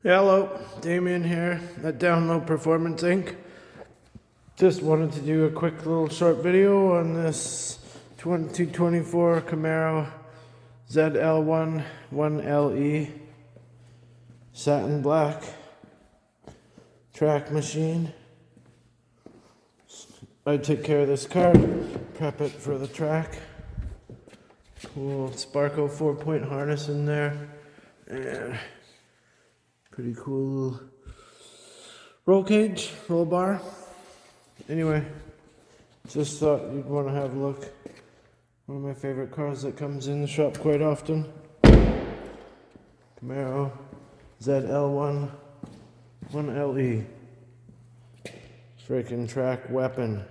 Hello, Damien here at Download Performance Inc. Just wanted to do a quick little short video on this 2024 Camaro ZL1 1LE satin black track machine. I take care of this car, prep it for the track. Cool Sparko 4-point harness in there, and pretty cool roll cage, roll bar. Anyway, just thought you'd want to have a look. One of my favorite cars that comes in the shop quite often. Camaro ZL1 1LE. Freaking track weapon.